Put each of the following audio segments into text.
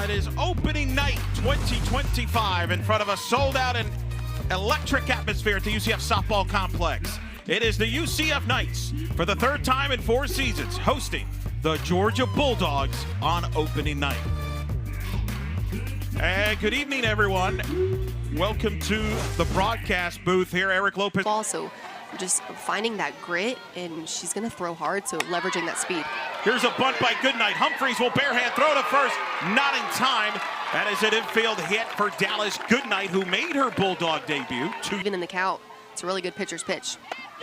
It is opening night 2025 in front of a sold-out and electric atmosphere at the UCF softball complex. It is the UCF Knights for the third time in 4 seasons hosting the Georgia Bulldogs on opening night. And good evening, everyone. Welcome to the broadcast booth here. Eric Lopez. Also, just finding that grit, and she's going to throw hard, so leveraging that speed. Here's a bunt by Goodnight. Humphreys will barehand throw to first, not in time. That is an infield hit for Dallas Goodnight, who made her Bulldog debut. Even in the count, it's a really good pitcher's pitch.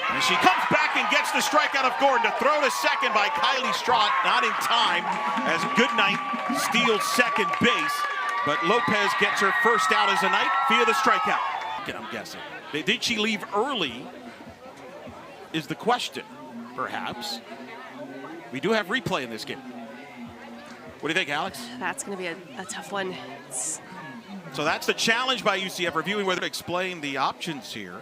And she comes back and gets the strikeout of Gordon to throw to second by Kylie Straught, not in time, as Goodnight steals second base. But Lopez gets her first out as a Knight via the strikeout. I'm guessing. Did she leave early is the question, perhaps. We do have replay in this game. What do you think, Alex? That's going to be a tough one. So that's the challenge by UCF, reviewing whether to explain the options here.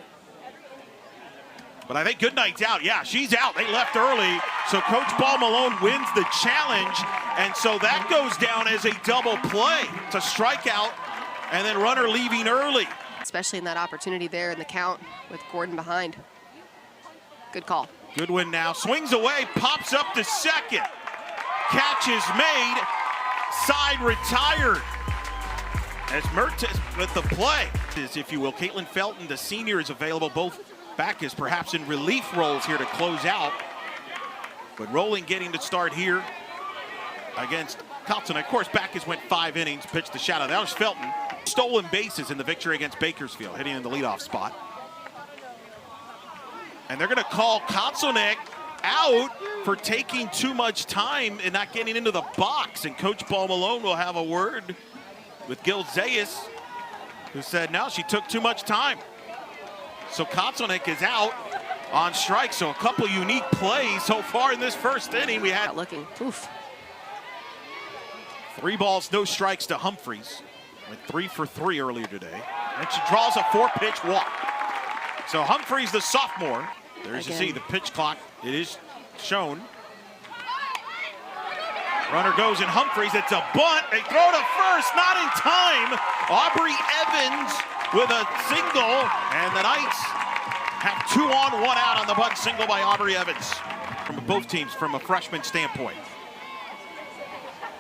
But I think Goodnight's out. Yeah, she's out. They left early. So Coach Paul Malone wins the challenge. And so that goes down as a double play. It's a strikeout and then runner leaving early. Especially in that opportunity there in the count with Gordon behind. Good call. Goodwin now swings away, pops up to second. Catch is made. Side retired. As Mertes with the play, if you will. Caitlin Felton, the senior, is available. Both back is perhaps in relief roles here to close out. But Rowling getting to start here against Colson. Of course, Backus went 5 innings, pitched the shutout. That was Felton. Stolen bases in the victory against Bakersfield, hitting in the leadoff spot. And they're going to call Kotzelnick out for taking too much time and not getting into the box. And Coach Paul Malone will have a word with Gil Zayas, who said, no, she took too much time. So Kotzelnick is out on strike. So a couple unique plays so far in this first inning. We had looking. Oof. 3 balls, no strikes to Humphreys. Went 3 for 3 earlier today. And she draws a 4-pitch walk. So Humphreys, the sophomore. There's you see the pitch clock. It is shown. Runner goes in Humphreys. It's a bunt. They throw to first, not in time. Aubrey Evans with a single, and the Knights have 2 on, 1 out on the bunt single by Aubrey Evans from both teams from a freshman standpoint.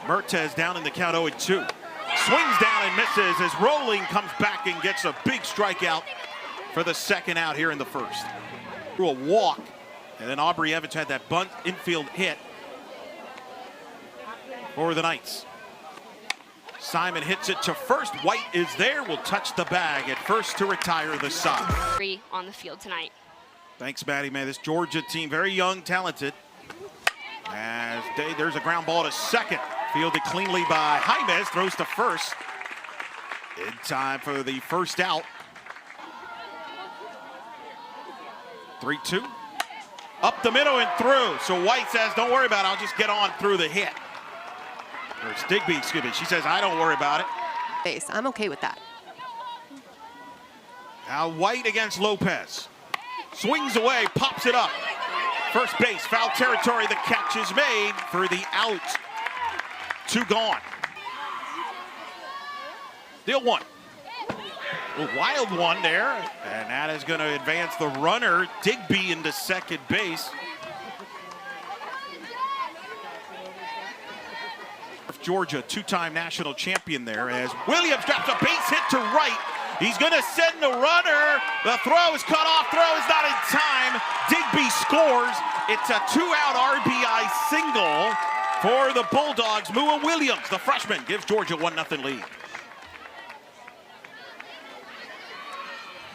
Mertes down in the count 0-2. Swings down and misses as Rowling comes back and gets a big strikeout for the second out here in the first. Through a walk, and then Aubrey Evans had that bunt infield hit for the Knights. Simon hits it to first. White is there, will touch the bag at first to retire the side. On the field tonight. Thanks, Maddie, man. This Georgia team, very young, talented. As there's a ground ball to second. Fielded cleanly by Jaimez, throws to first. In time for the first out. 3-2. Up the middle and through. So White says, don't worry about it. I'll just get on through the hit. Or it's Digby, excuse me. She says, I don't worry about it. Base. I'm okay with that. Now White against Lopez. Swings away, pops it up. First base, foul territory. The catch is made for the out. 2 gone. Deal 1. A wild one there, and that is going to advance the runner, Digby, into second base. Georgia, 2-time national champion there, as Williams drops a base hit to right. He's going to send the runner. The throw is cut off. Throw is not in time. Digby scores. It's a 2-out RBI single for the Bulldogs. Mua Williams, the freshman, gives Georgia 1-0 lead.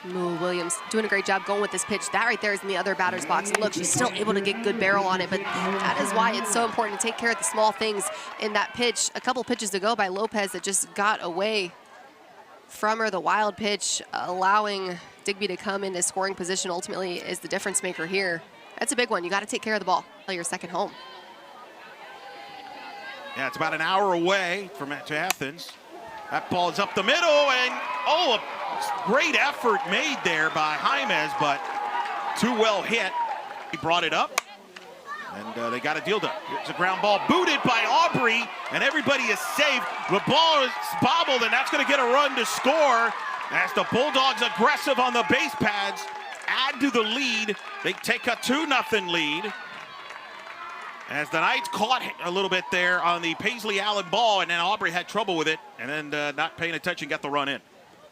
Moo Williams doing a great job going with this pitch. That right there is in the other batter's box. And look, she's still able to get good barrel on it, but that is why it's so important to take care of the small things in that pitch. A couple pitches to go by Lopez that just got away from her. The wild pitch, allowing Digby to come into scoring position, ultimately is the difference maker here. That's a big one. You got to take care of the ball. Your second home. Yeah, it's about an hour away from to Athens. That ball is up the middle, and a great effort made there by Jaimez, but too well hit. He brought it up. And they got a deal done. Here's a ground ball booted by Aubrey, and everybody is safe. The ball is bobbled, and that's going to get a run to score as the Bulldogs aggressive on the base pads add to the lead. They take a 2-0 lead as the Knights caught a little bit there on the Paisley Allen ball, and then Aubrey had trouble with it, and then not paying attention, got the run in.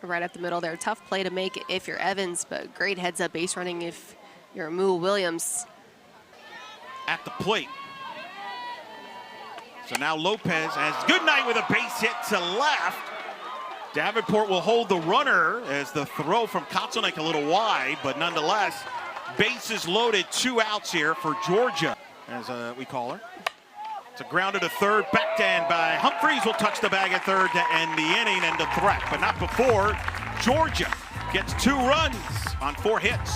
Right up the middle there. Tough play to make if you're Evans, but great heads-up base running if you're Moo Williams. At the plate. So now Lopez has good night with a base hit to left. Davenport will hold the runner as the throw from Kotzelnick a little wide, but nonetheless, bases loaded, 2 outs here for Georgia, as we call her. It's a grounded to third, backhand by Humphreys will touch the bag at third to end the inning and the threat, but not before. Georgia gets 2 runs on 4 hits,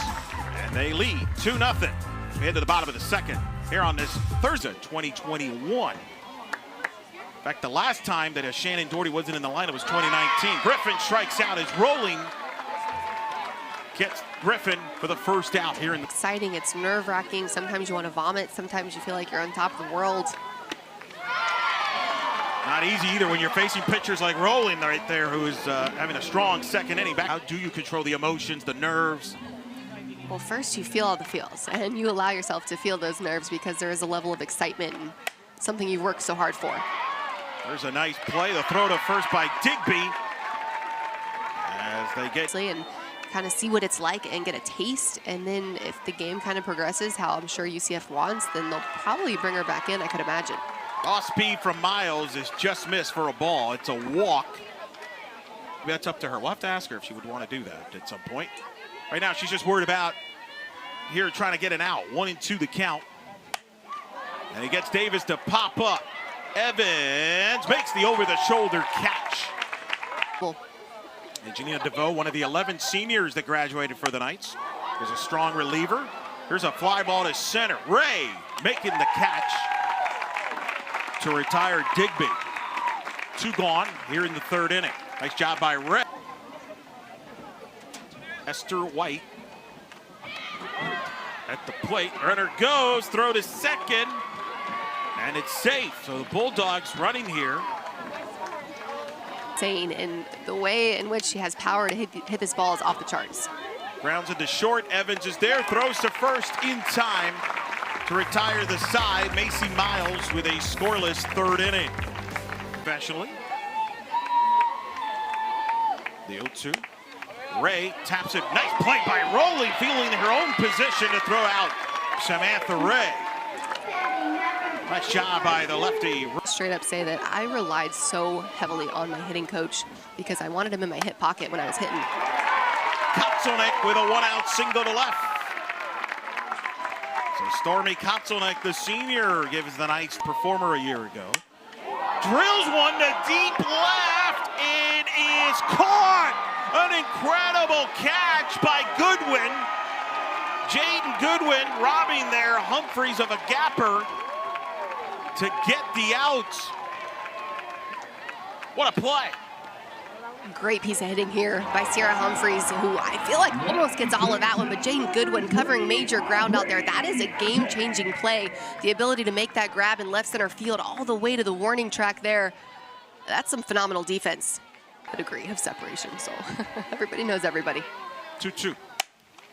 and they lead 2-0. We head to the bottom of the second here on this Thursday, 2021. In fact, the last time that a Shannon Doherty wasn't in the lineup was 2019. Griffin strikes out as Rolling gets Griffin for the first out here in the exciting. It's nerve-wracking. Sometimes you want to vomit. Sometimes you feel like you're on top of the world. Not easy either when you're facing pitchers like Rolling right there, who is having a strong second inning back. How do you control the emotions, the nerves? Well, first you feel all the feels, and you allow yourself to feel those nerves because there is a level of excitement and something you've worked so hard for. There's a nice play. The throw to first by Digby as they get and kind of see what it's like and get a taste. And then if the game kind of progresses how I'm sure UCF wants, then they'll probably bring her back in, I could imagine. Off speed from Miles is just missed for a ball. It's a walk. That's up to her. We'll have to ask her if she would want to do that at some point. Right now, she's just worried about here trying to get an out. 1-2 the count. And he gets Davis to pop up. Evans makes the over-the-shoulder catch. Cool. And Janina DeVoe, one of the 11 seniors that graduated for the Knights, is a strong reliever. Here's a fly ball to center. Ray making the catch to retire Digby. 2 gone here in the 3rd inning. Nice job by Ray. Esther White at the plate. Runner goes, throw to second, and it's safe. So the Bulldogs running here. And the way in which she has power to hit this ball is off the charts. Grounds into short. Evans is there, throws to first in time to retire the side. Macy Miles with a scoreless 3rd inning. Professionally. The 0-2. Ray taps it. Nice play by Rowley, feeling her own position to throw out Samantha Ray. Nice job by the lefty. Straight up say that I relied so heavily on my hitting coach because I wanted him in my hip pocket when I was hitting. Kotzelnick with a 1-out single to left. So Stormy Kotzelnick, the senior, gives the Knights performer a year ago. Drills one to deep left. It is caught. An incredible catch by Goodwin. Jaden Goodwin robbing there Humphreys of a gapper to get the out. What a play. Great piece of hitting here by Sierra Humphreys, who I feel like almost gets all of that one, but Jaden Goodwin covering major ground out there. That is a game-changing play. The ability to make that grab in left center field all the way to the warning track there. That's some phenomenal defense. A degree of separation, so everybody knows everybody. 2-2.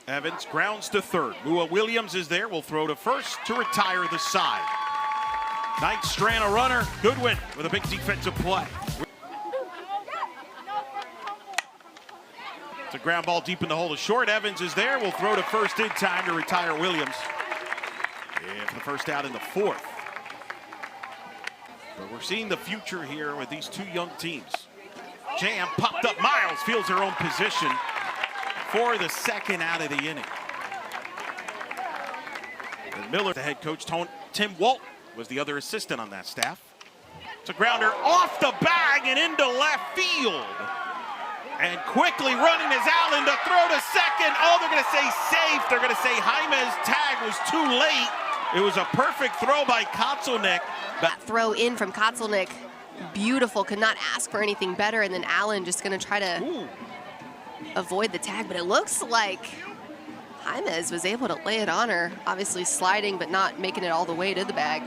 Evans grounds to third. Mua Williams is there, will throw to first to retire the side. Knights strand a runner. Goodwin with a big defensive play. It's a ground ball deep in the hole to short. Evans is there, will throw to first in time to retire Williams. And for the first out in the 4th. But we're seeing the future here with these 2 young teams. Jam popped up. Miles feels her own position for the 2nd out of the inning. And Miller, the head coach, Tim Walt was the other assistant on that staff. It's a grounder off the bag and into left field. And quickly running is Allen to throw to second. Oh, they're going to say safe. They're going to say Jaime's tag was too late. It was a perfect throw by Kotzelnick. That throw in from Kotzelnick. Beautiful, could not ask for anything better, and then Allen just going to try to avoid the tag, but it looks like Jaimez was able to lay it on her, obviously sliding but not making it all the way to the bag.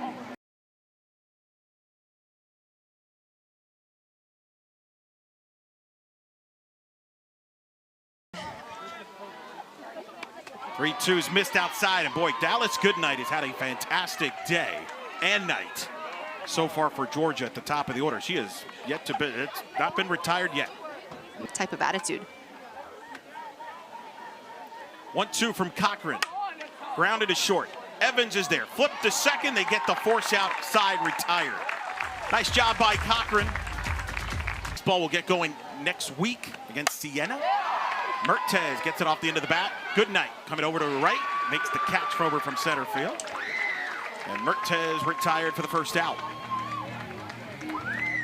Three twos missed outside, and boy, Dallas Goodnight has had a fantastic day and night so far for Georgia at the top of the order. She has yet to be, it's not been retired yet. Type of attitude. 1-2 from Cochran. Grounded to short. Evans is there. Flip to second. They get the force outside, retired. Nice job by Cochran. This ball will get going next week against Siena. Mertez gets it off the end of the bat. Goodnight coming over to the right. Makes the catch over from center field. And Mertez retired for the first out.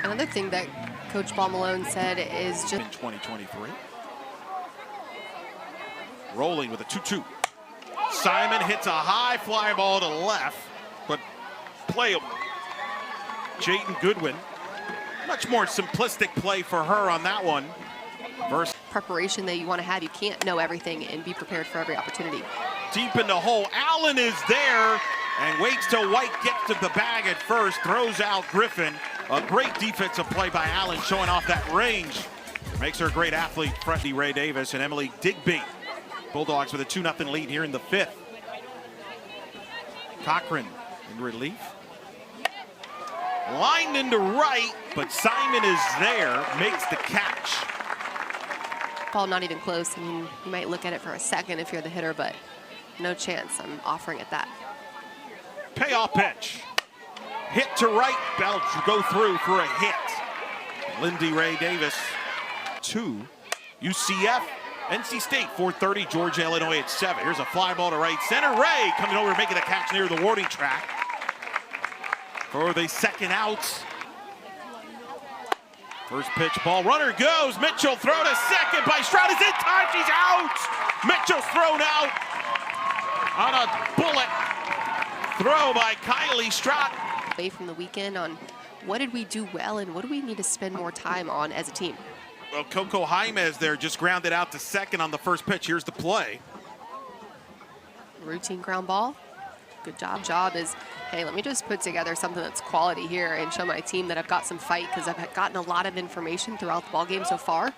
Another thing that Coach Paul Malone said is just... In 2023. Rolling with a 2-2. Simon hits a high fly ball to left, but playable. Jayden Goodwin, much more simplistic play for her on that one. Versus preparation that you want to have. You can't know everything and be prepared for every opportunity. deep in the hole. Allen is there and waits till White gets to the bag at first, throws out Griffin. A great defensive play by Allen, showing off that range. Makes her a great athlete. Freddie Ray Davis and Emily Digby. Bulldogs with a 2-0 lead here in the fifth. Cochran in relief. Lined into right, but Simon is there, makes the catch. Ball not even close. I mean, you might look at it for a second if you're the hitter, but no chance. I'm offering at that. Payoff pitch. Hit to right, that'll go through for a hit. Lindy Ray Davis, 2. UCF, NC State, 4:30, Georgia, Illinois at 7. Here's a fly ball to right center. Ray coming over, making the catch near the warning track for the second out. First pitch, ball, runner goes. Mitchell throw to second by Stroud. Is in time, she's out. Mitchell's thrown out on a bullet throw by Kylie Stroud. Away from the weekend on what did we do well and what do we need to spend more time on as a team. Well, Coco Jaimez there just grounded out to second on the first pitch. Here's the play. Routine ground ball. Good job. Job is, hey, let me just put together something that's quality here and show my team that I've got some fight, because I've gotten a lot of information throughout the ball game so far.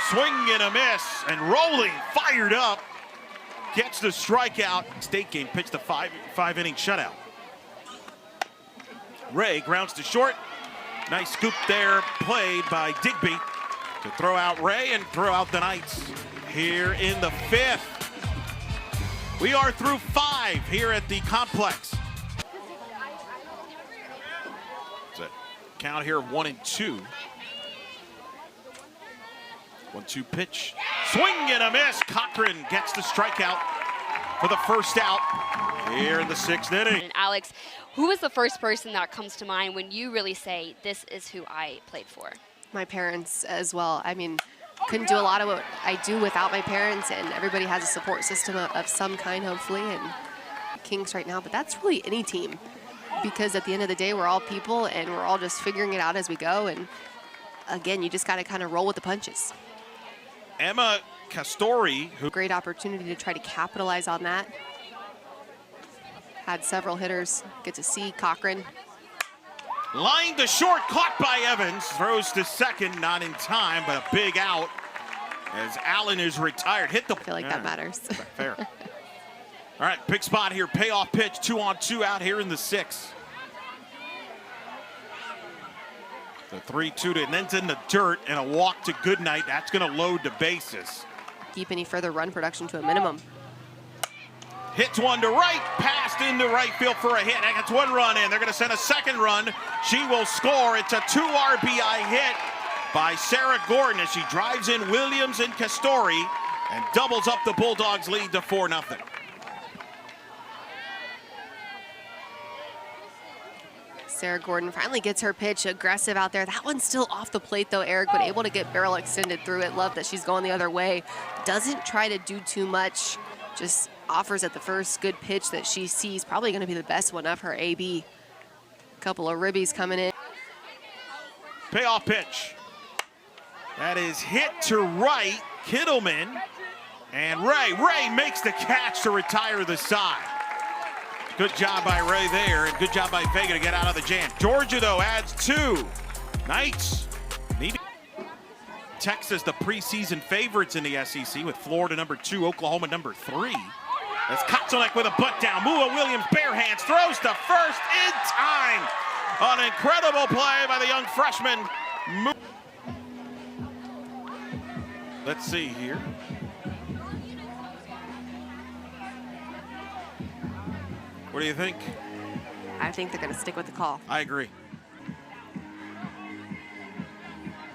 Swing and a miss, and rolling, fired up. Gets the strikeout. State game pitched a five-inning shutout. Ray grounds to short. Nice scoop there, played by Digby to throw out Ray and throw out the Knights here in the fifth. We are through 5 here at the complex. It's a count here of 1-2. 1-2 pitch. Swing and a miss. Cochran gets the strikeout for the first out here in the 6th inning. And Alex, who is the first person that comes to mind when you really say, this is who I played for? My parents as well. I mean, couldn't do a lot of what I do without my parents, and everybody has a support system of some kind, hopefully, and Kings right now, but that's really any team, because at the end of the day, we're all people and we're all just figuring it out as we go, and again, you just got to kind of roll with the punches. Emma Castori, who Great opportunity to try to capitalize on that. Had several hitters get to see Cochran. lined to short, caught by Evans, throws to second, not in time, but a big out as Allen is retired. Hit the... I feel like that matters. Fair. All right, big spot here, payoff pitch, 2-on-2 out here in the 6th. The 3-2 and then it's in the dirt and a walk to Goodnight. That's going to load the bases. Keep any further run production to a minimum. Hits one to right, passed into right field for a hit. That gets one run in. They're going to send a second run. She will score. It's a 2 RBI hit by Sarah Gordon as she drives in Williams and Castori and doubles up the Bulldogs' lead to 4-0. Sarah Gordon finally gets her pitch, aggressive out there. That one's still off the plate though, Eric, but able to get barrel extended through it. Love that she's going the other way. Doesn't try to do too much, just offers at the first good pitch that she sees. Probably going to be the best one of her AB. Couple of ribbies coming in. Payoff pitch. That is hit to right. Kittleman And Ray makes the catch to retire the side. Good job by Ray there, and good job by Vega to get out of the jam. Georgia, though, adds 2. Knights needing Texas, the preseason favorites in the SEC, with Florida number 2, Oklahoma number 3. As Kotzelek with a butt down. Mua Williams bare hands, throws to first in time. An incredible play by the young freshman. Let's see here. What do you think? I think they're going to stick with the call. I agree.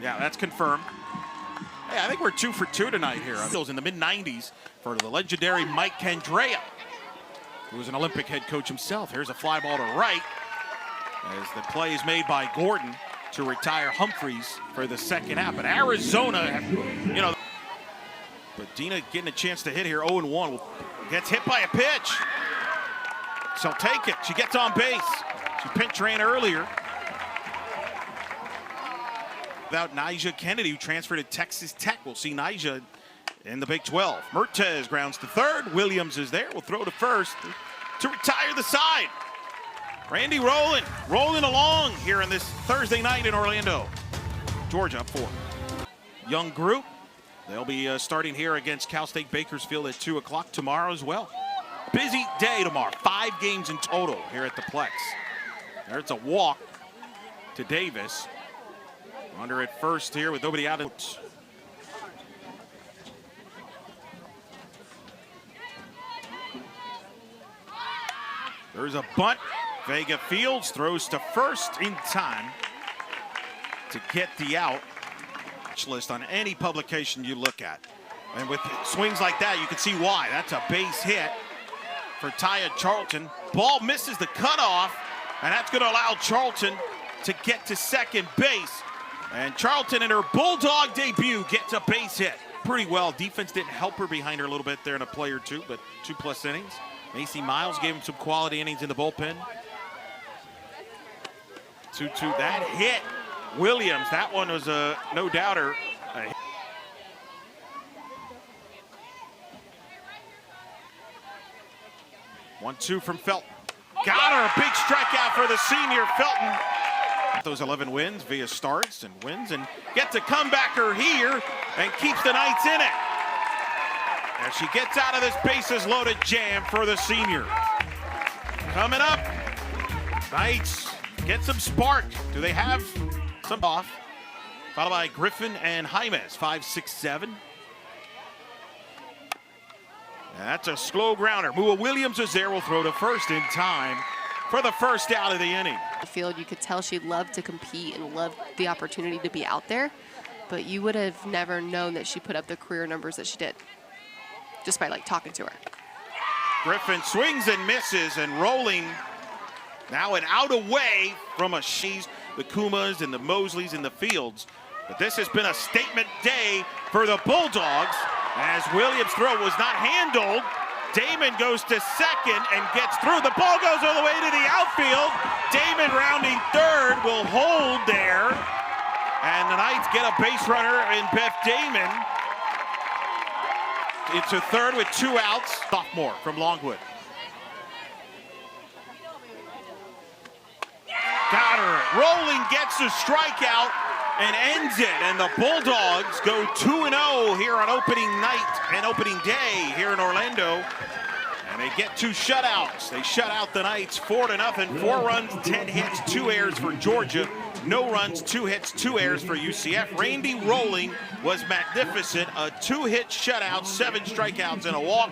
Yeah, that's confirmed. Hey, I think we're 2 for 2 tonight here. Still in the mid-90s for the legendary Mike Candrea, who was an Olympic head coach himself. Here's a fly ball to right as the play is made by Gordon to retire Humphreys for the second half. But Arizona, you know, but Dina getting a chance to hit here. 0-1. Gets hit by a pitch. She'll take it. She gets on base. She pinch ran earlier. Without Nyjah Kennedy, who transferred to Texas Tech. We'll see Nyjah in the Big 12. Mertez grounds to third. Williams is there. Will throw to first to retire the side. Randy rolling along here in this Thursday night in Orlando. Georgia up 4. Young group. They'll be starting here against Cal State Bakersfield at 2 o'clock tomorrow as well. Busy day tomorrow. 5 games in total here at the Plex. There's a walk to Davis. Under at first here with nobody out. There's a bunt. Vega fields, throws to first in time to get the out. List on any publication you look at. And with swings like that, you can see why. That's a base hit for Taya Charlton. Ball misses the cutoff, and that's going to allow Charlton to get to second base. And Charlton in her Bulldog debut gets a base hit. Pretty well. Defense didn't help her behind her a little bit there in a play or two, but 2+ innings. Macy Miles gave him some quality innings in the bullpen. 2-2. That hit Williams. That one was a no-doubter. 1-2 from Felton. Got her. A big strikeout for the senior Felton. Those 11 wins via starts and wins, and gets a comebacker here and keeps the Knights in it. As she gets out of this bases loaded jam for the senior. Coming up, Knights get some spark. Do they have some off? Followed by Griffin and Jaimes, 5, 6, 7. And that's a slow grounder. Mua Williams is there. Will throw to first in time for the first out of the inning. Field, you could tell she loved to compete and loved the opportunity to be out there, but you would have never known that she put up the career numbers that she did just by like talking to her. Griffin swings and misses, and rolling now and out away from the Kumas and the Mosleys in the fields. But this has been a statement day for the Bulldogs as Williams' throw was not handled. Damon goes to second and gets through. The ball goes all the way to the outfield. Damon rounding third will hold there. And the Knights get a base runner in Beth Damon. It's a third with 2 outs. Sophomore from Longwood. Got her. Rolling gets a strikeout and ends it. And the Bulldogs go 2-0 here on opening night and opening day here in Orlando. And they get 2 shutouts. They shut out the Knights 4-0. 4 runs, 10 hits, 2 errors for Georgia. No runs, 2 hits, 2 errors for UCF. Randy Rolling was magnificent. A 2-hit shutout, 7 strikeouts and a walk.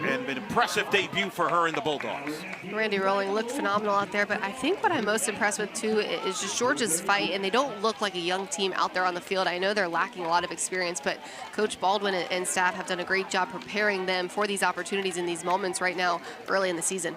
And an impressive debut for her in the Bulldogs. Randy Rolling looked phenomenal out there, but I think what I'm most impressed with too is just Georgia's fight, and they don't look like a young team out there on the field. I know they're lacking a lot of experience, but Coach Baldwin and staff have done a great job preparing them for these opportunities in these moments right now early in the season.